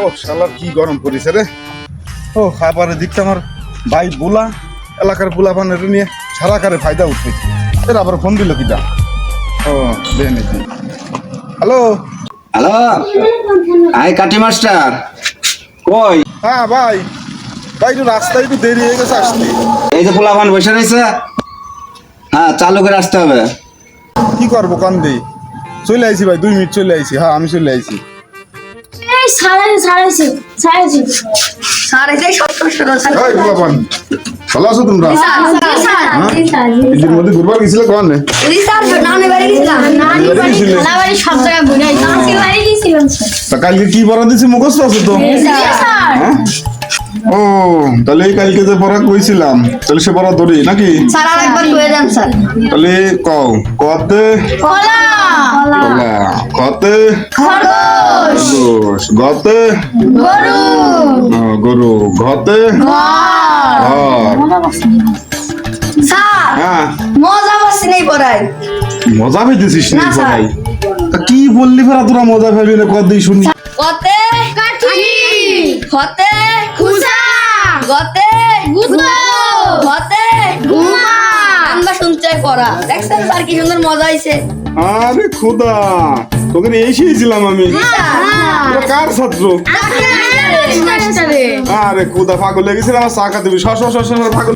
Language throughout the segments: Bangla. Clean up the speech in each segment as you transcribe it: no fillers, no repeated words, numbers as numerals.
ও শালার কি গরম পড়েছে রে। ও খাবারের দিকটা আমার ভাই বুলা এলাকার বুলা পানের নিয়ে সারাকারে ফায়দা উঠেছে। এর আবার ফোন দিল কিটা? ও দে নাকি। হ্যালো হ্যালো, আই কাটি মাস্টার কই? হ্যাঁ ভাই, ভাই একটু রাস্তায় একটু দেরি হয়ে গেছে আসতে। এই যে পোলাপান বসে রয়েছে, হ্যাঁ চালু করে আসতে হবে। কি করবো কান্দি? চলে আইছি ভাই, 2 মিনিট চলে আইছি। হ্যাঁ আমি চলে আইছি। এই বুলাপান, ভালো আছো তোমরা? এদের মধ্যে ঘুরবার গেছিলে কোন? তা কালকে কি পড়া দিছি মুখস্থ আছে তো? হ্যাঁ? ও তাহলে কালকে যে পড়া কইছিলাম তাহলে সে পড়া ধরি নাকি? তাহলে কও কতে কলা, কতে খরগোশ, গতে গরু, ঘতে ঘর। হ্যাঁ মজা পাইতেছিস না ভাই? তা কি বললি ফেরা তোরা মজা পাইবি না কত দিয়ে শুনি? কতে কাঠি, হতে খুসা, গতে গুতো, হতে ঘুমা। আমরা শুনতে পড়া দেখছেন স্যার কি সুন্দর মজা হইছে। আরে খোদা, তোকে নিয়ে এসেছিলাম আমি। তোরা কার ছাত্র? আরে খোদা, পাগল হয়ে গেছিলাম। আমার চা খাতে দিবি? পাগল।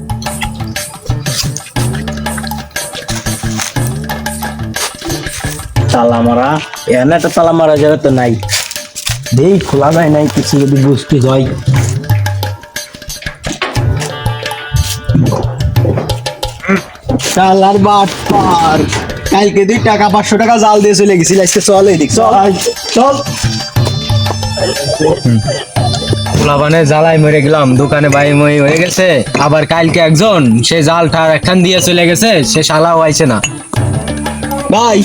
তালা মারা এখানে একটা তালা মারা যাবে তো নাই, দেই খোলা যায় নাই কিছু যদি বুঝতে হয়। তালার বাট পার কালকে দিই টাকা 500 টাকা জাল দিয়ে চলে গেছিল, আজকে চল এদিক চল চল। পোলাপানে জ্বালায় মরে গেলাম, দোকানে বাই মই হয়ে গেছে। আবার কালকে একজন সে জালটার একখান দিয়ে চলে গেছে, সে শালাও আইছে না। ভাই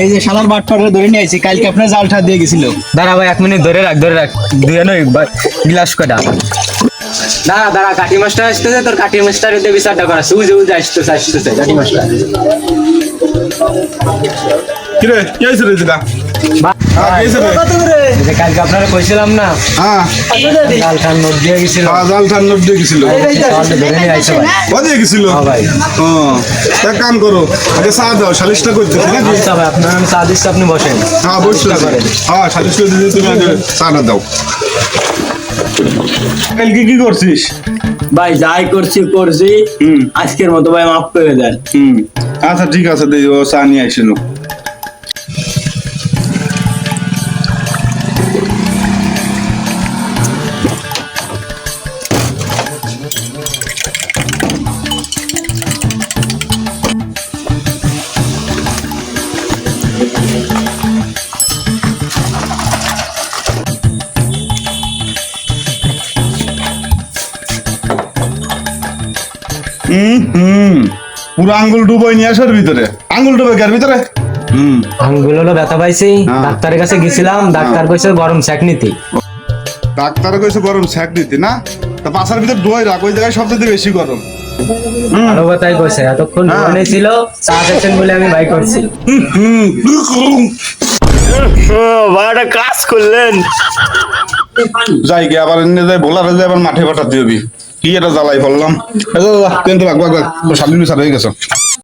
এই যে শালার বাট পারে ধরে নিয়ে আইছি, কালকে আপনার জালটা দিয়ে গেছিল। দাঁড়া ভাই 1 মিনিট ধরে রাখ দুয়ে নই গ্লাস কটা। দাঁড়া দাঁড়া, কাটি মাস্টার আসতেছে, তোর কাটি মাস্টার দিয়ে বিচারটা করা উজে আসতেছে কাটি মাস্টার। কিরে কি হয়েছে রে যেটা? কালকে আপনারা কইছিলাম না হ্যাঁ জালটার নোট দিয়ে গেছিল, জাল ঠান নোট দিয়ে গেছিল। ধরে নিয়ে আইছে ভাই। ও দিয়ে গেছিল? ভাই ও এক কাম করো, আগে চা দাও, সালিশটা করতে নাকি? আচ্ছা ভাই, আপনার আমি চা দিচ্ছি, আপনি বসেন। হ্যাঁ বসলে হ্যাঁ সালিশ করে দিতে, তুমি আগে চাটা দাও। কালকে কি করছিস? ভাই যাই করছি আজকের মতো ভাই মাফ করে দেন। আচ্ছা ঠিক আছে, দেই ও চা নিয়ে আইসিল। পুরো আঙ্গুল ডুবোই নিয়ে আসার ভিতরে, আঙ্গুল ডুবে গের ভিতরে। আঙ্গুলেরও ব্যথা পাইছি, ডাক্তারের কাছে গেছিলাম, ডাক্তার কইছে গরম সেক নিতে। ডাক্তার কইছে গরম সেক দিতে না? তা পাছার ভিতর ডুবাই রাখ, ওই জায়গায় সবচেয়ে বেশি গরম। আরো কথাই কইছে এতক্ষণ মনে ছিল চা খেয়েছেন বলে আমি বাই করছি। ভাইটা কাজ করলেন। যাই গে আবার এনে যাই বলারে যাই আবার মাঠে পাঠাতে হবি। কি এটা জ্বালাই ফেললাম। কিন্তু রাখবো, সামনে হয়ে গেছে।